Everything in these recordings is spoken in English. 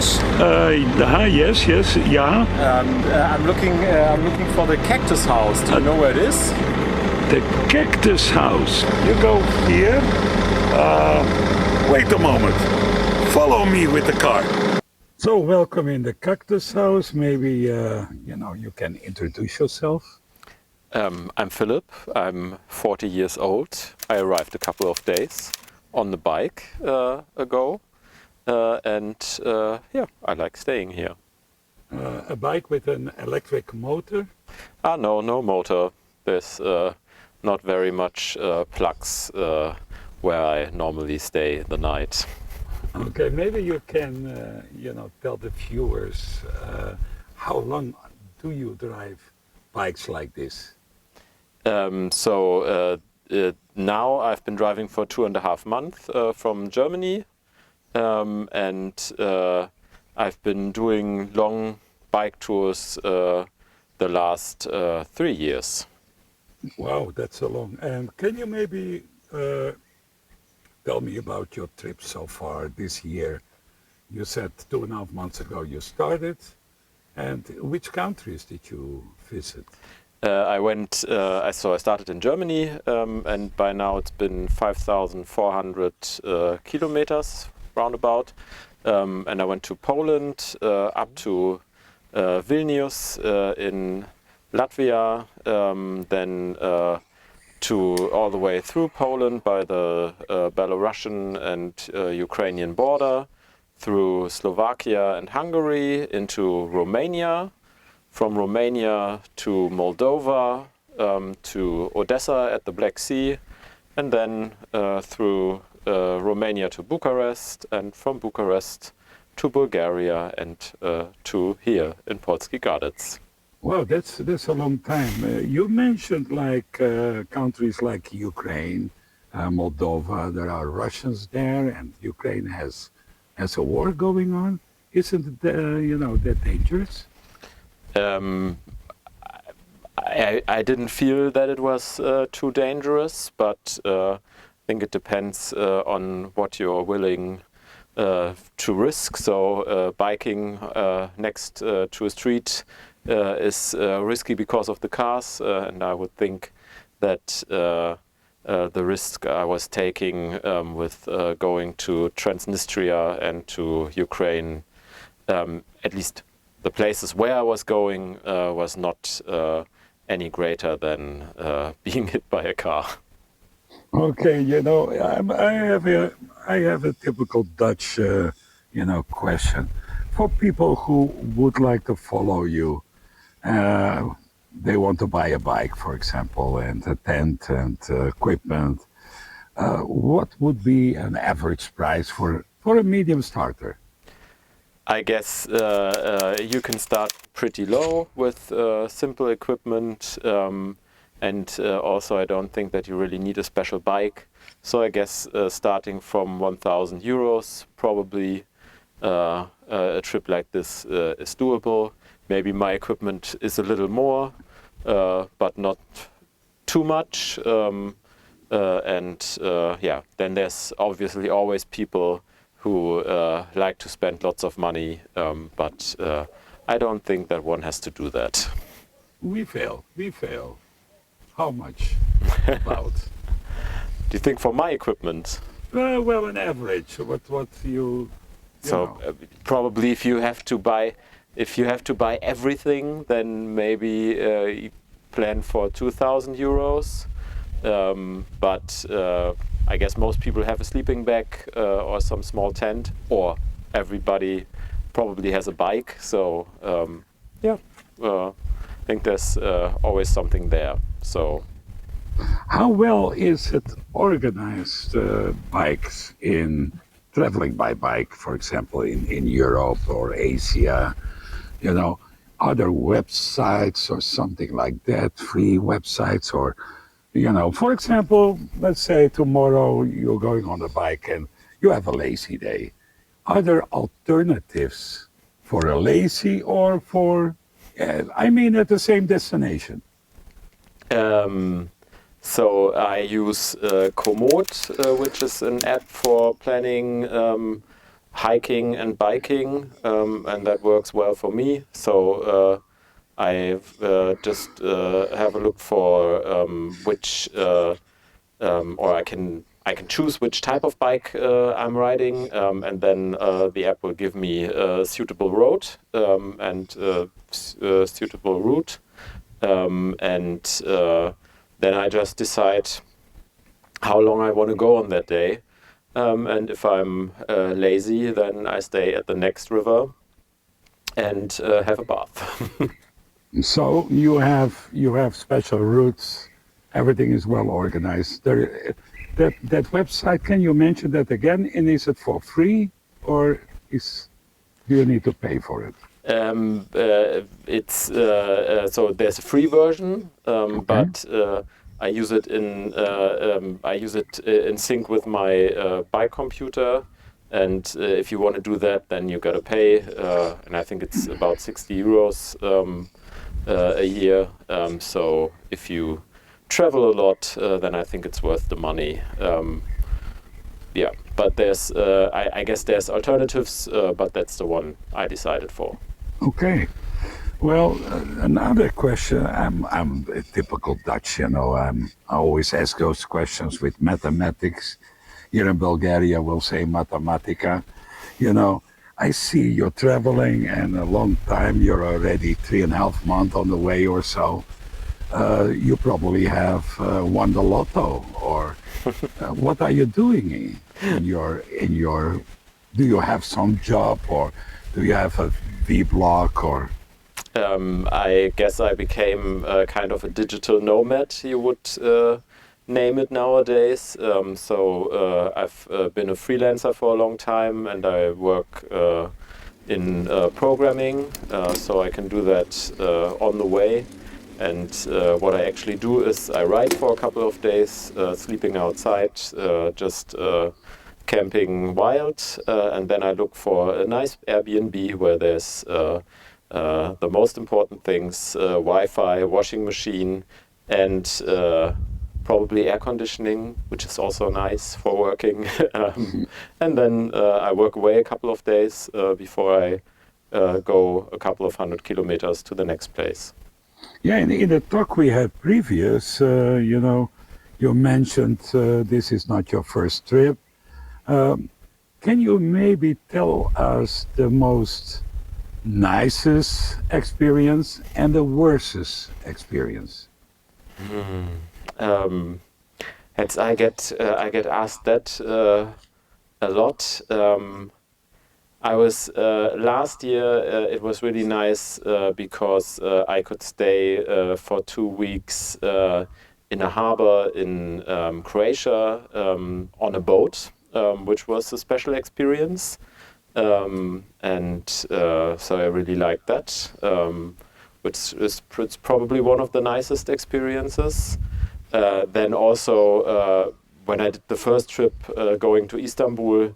Cactus? Yes, yeah. I'm looking for the Cactus house. Do you know where it is? The Cactus house. You go here. Wait a moment. Follow me with the car. So, welcome in the Cactus house. Maybe, you can introduce yourself. I'm Philip. I'm 40 years old. I arrived a couple of days on the bike ago. I like staying here. A bike with an electric motor? No motor. There's not very much plugs where I normally stay the night. Okay, maybe you can, tell the viewers how long do you drive bikes like this? Now I've been driving for 2.5 months from Germany, and I've been doing long bike tours the last 3 years. Wow, that's so long. And can you maybe tell me about your trip so far this year? You said 2.5 months ago you started, and which countries did you visit? I started in Germany, and by now it's been 5,400 kilometers roundabout. And I went to Poland, up to Vilnius in Latvia, then all the way through Poland by the Belarusian and Ukrainian border, through Slovakia and Hungary into Romania, from Romania to Moldova, to Odessa at the Black Sea, and then through Romania to Bucharest, and from Bucharest to Bulgaria and to here in Polski Gardets. Wow, that's a long time. You mentioned countries like Ukraine, Moldova. There are Russians there, and Ukraine has a war going on. Isn't it, that dangerous? I didn't feel that it was too dangerous, but I think it depends on what you're willing to risk. So biking next to a street is risky because of the cars, and I would think that the risk I was taking with going to Transnistria and to Ukraine, at least the places where I was going, was not any greater than being hit by a car. Okay, I have a typical Dutch, question. For people who would like to follow you, they want to buy a bike, for example, and a tent and equipment. What would be an average price for a medium starter? I guess you can start pretty low with simple equipment, and also I don't think that you really need a special bike. So I guess starting from 1,000 euros, probably a trip like this is doable. Maybe my equipment is a little more, but not too much. Then there's obviously always people who like to spend lots of money, but I don't think that one has to do that. We fail. How much about? Do you think for my equipment? Well, an average. What you know. Probably if you have to buy everything, then maybe you plan for 2,000 euros. But I guess most people have a sleeping bag or some small tent, or everybody probably has a bike. So I think there's always something there. So, how well is it organized, bikes in traveling by bike, for example, in Europe or Asia? Are there websites or something like that, free websites, or for example, let's say tomorrow you're going on a bike and you have a lazy day. Are there alternatives for a lazy or for, at the same destination? So I use Komoot, which is an app for planning hiking and biking, and that works well for me. So I just have a look for which, or I can choose which type of bike I'm riding, and then the app will give me a suitable road and suitable route, and then I just decide how long I want to go on that day. And if I'm lazy, then I stay at the next river and have a bath. So you have special routes. Everything is well organized. That website. Can you mention that again? And is it for free, or do you need to pay for it? It's so there's a free version, Okay. but I use it in sync with my bike computer. And if you want to do that, then you got to pay, and I think it's about 60 euros a year. So if you travel a lot, then I think it's worth the money. Yeah, but there's, I guess there's alternatives, but that's the one I decided for. Okay. Well, another question. I'm a typical Dutch, you know. I always ask those questions with mathematics. Here in Bulgaria, we'll say matematica. You know, I see you're traveling, and a long time. You're already 3.5 months on the way or so. You probably have won the lotto, or what are you doing in your? Do you have some job, or do you have a V-block, or? I guess I became kind of a digital nomad, you would name it nowadays. So I've been a freelancer for a long time, and I work in programming, so I can do that on the way. And what I actually do is I ride for a couple of days, sleeping outside, just camping wild, and then I look for a nice Airbnb where there's the most important things, Wi-Fi, washing machine, and probably air conditioning, which is also nice for working. And then I work away a couple of days before I go a couple of 100 kilometers to the next place. Yeah, in the talk we had previous, you know, you mentioned this is not your first trip. Can you maybe tell us the most nicest experience and the worstest experience? I get asked that a lot. I was last year. It was really nice because I could stay for 2 weeks in a harbor in Croatia on a boat, which was a special experience, and so I really liked that. Which is it's probably one of the nicest experiences. Then also when I did the first trip going to Istanbul.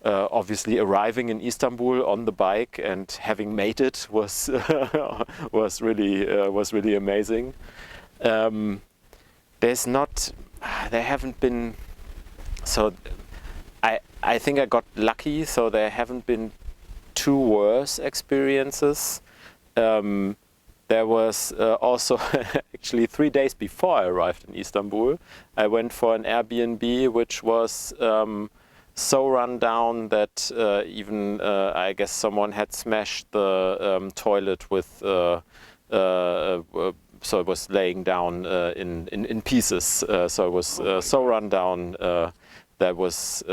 Obviously, arriving in Istanbul on the bike and having made it was was really amazing. There haven't been. So, I think I got lucky. So there haven't been 2 worse experiences. There was also actually 3 days before I arrived in Istanbul. I went for an Airbnb, which was. So run down that even I guess someone had smashed the toilet with so it was laying down in pieces. So it was so run down that was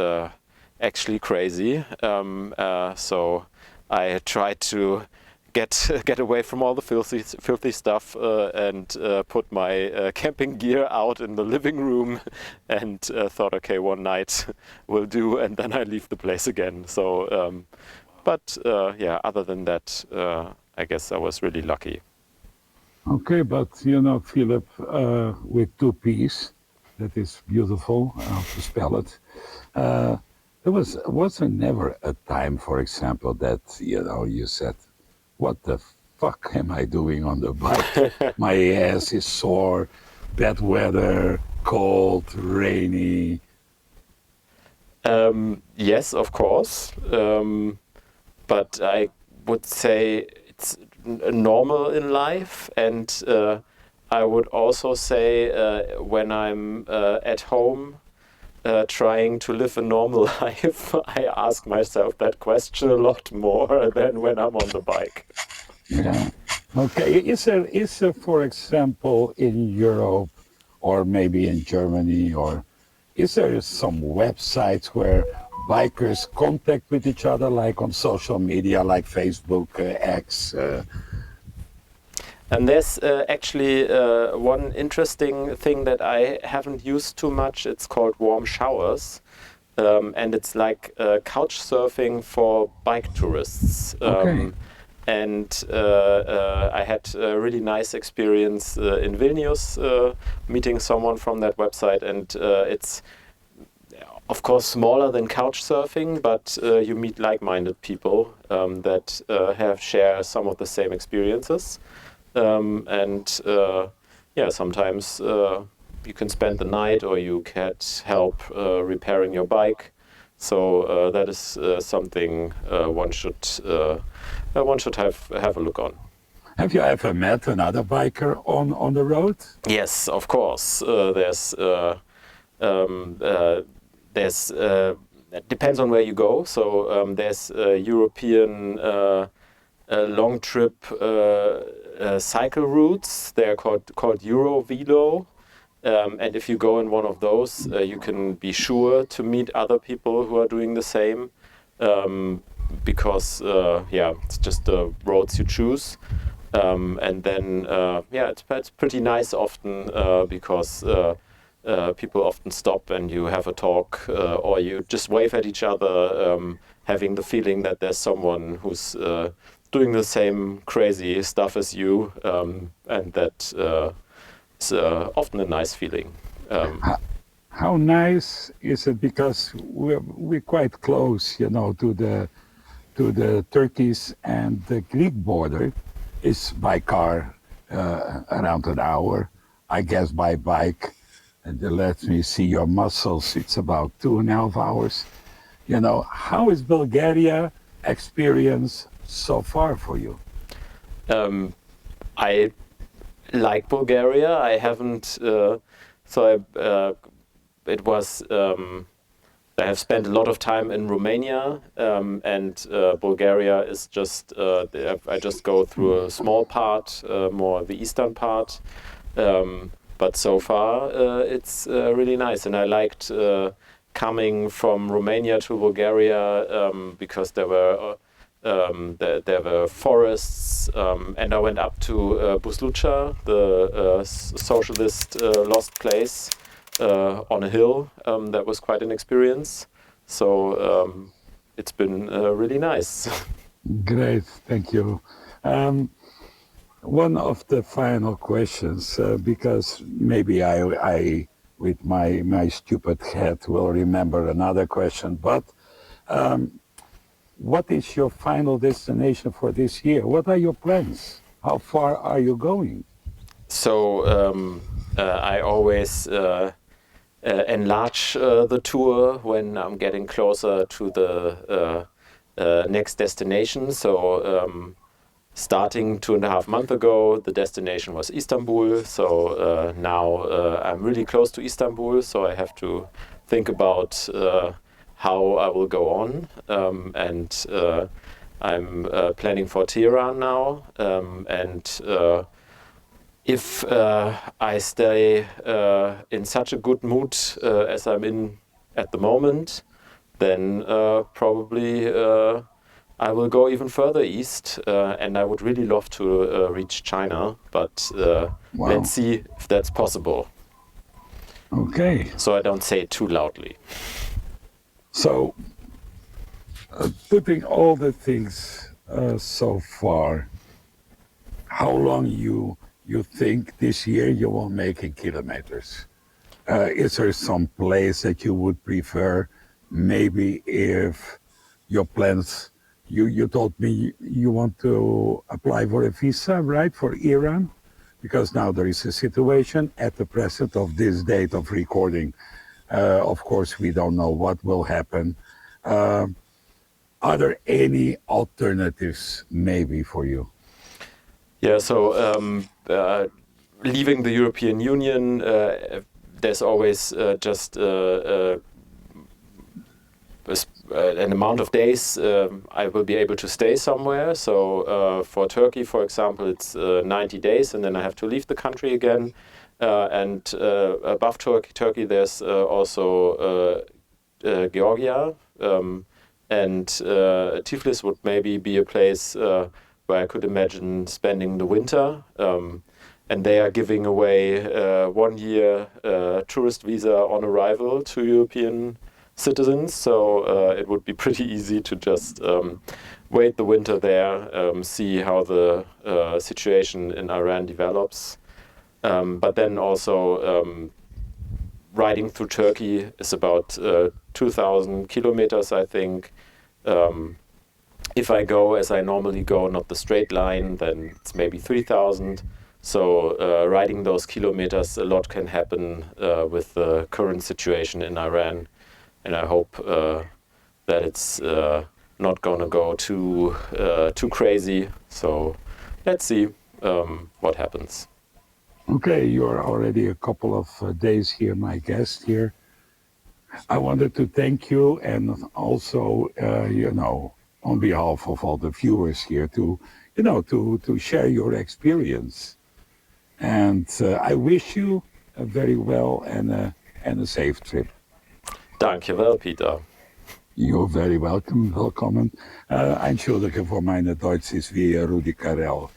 actually crazy. So I tried to get away from all the filthy stuff and put my camping gear out in the living room and thought, okay, one night will do, and then I leave the place again. So, yeah, other than that, I guess I was really lucky. Okay, but you know, Philip, with 2 P's, that is beautiful, how to spell it. Wasn't never a time, for example, that, you know, you said, what the fuck am I doing on the bike? My ass is sore, bad weather, cold, rainy. Yes, of course. But I would say it's normal in life, and I would also say when I'm at home trying to live a normal life, I ask myself that question a lot more than when I'm on the bike. Yeah. Okay. Is there, for example, in Europe or maybe in Germany, or is there some websites where bikers contact with each other, like on social media, like Facebook, X? And there's actually one interesting thing that I haven't used too much. It's called warm showers. And it's like couch surfing for bike tourists. Okay. And I had a really nice experience in Vilnius meeting someone from that website. And it's, of course, smaller than couch surfing, but you meet like-minded people that share some of the same experiences. And yeah, sometimes you can spend the night or you get help repairing your bike. So that is something one should have a look on. Have you ever met another biker on the road? Yes, of course. It depends on where you go. So there's European long trip cycle routes. They're called Eurovelo. And if you go in one of those, you can be sure to meet other people who are doing the same, because yeah, it's just the roads you choose. And then yeah, it's pretty nice often because people often stop and you have a talk, or you just wave at each other, having the feeling that there's someone who's doing the same crazy stuff as you, and that it's often a nice feeling. How nice is it? Because we're quite close, you know, to the Turkish and the Greek border. It's by car around an hour, I guess by bike. And let me see your muscles. It's about 2.5 hours. You know, how is Bulgaria experience so far for you? I like Bulgaria. I haven't. It was. I have spent a lot of time in Romania, and Bulgaria is just. I just go through a small part, more the eastern part. But so far, it's really nice, and I liked coming from Romania to Bulgaria because there were forests, and I went up to Buslucha, the socialist lost place on a hill. That was quite an experience. So it's been really nice. Great, thank you. One of the final questions, because maybe I with my stupid head, will remember another question, but what is your final destination for this year? What are your plans? How far are you going? So I always enlarge the tour when I'm getting closer to the next destination. So starting 2.5 months ago, the destination was Istanbul. So now I'm really close to Istanbul. So I have to think about how I will go on. And I'm planning for Tehran now. And if I stay in such a good mood as I'm in at the moment, then probably I will go even further east, and I would really love to reach China, but Wow. let's see if that's possible. Okay. So I don't say it too loudly. So, putting all the things so far, how long you think this year you will make in kilometers? Is there some place that you would prefer? Maybe if your plans, you told me you want to apply for a visa, right, for Iran? Because now there is a situation at the present of this date of recording. Of course, we don't know what will happen. Are there any alternatives maybe for you? Yeah, so leaving the European Union, there's always just an amount of days I will be able to stay somewhere. So for Turkey, for example, it's 90 days, and then I have to leave the country again. And above Turkey, there's also Georgia, and Tiflis would maybe be a place where I could imagine spending the winter. And they are giving away 1 year tourist visa on arrival to European citizens, so it would be pretty easy to just wait the winter there, see how the situation in Iran develops. But then also riding through Turkey is about 2,000 kilometers, I think. If I go as I normally go, not the straight line, then it's maybe 3,000. So riding those kilometers, a lot can happen with the current situation in Iran. And I hope that it's not going to go too crazy. So let's see what happens. Okay, you're already a couple of days here, my guest here. I wanted to thank you, and also, on behalf of all the viewers here, to share your experience. And I wish you a very well and a safe trip. Dankjewel, Peter. You're very welcome, willkommen. Entschuldige voor mijn Duits is wie Rudi Karel.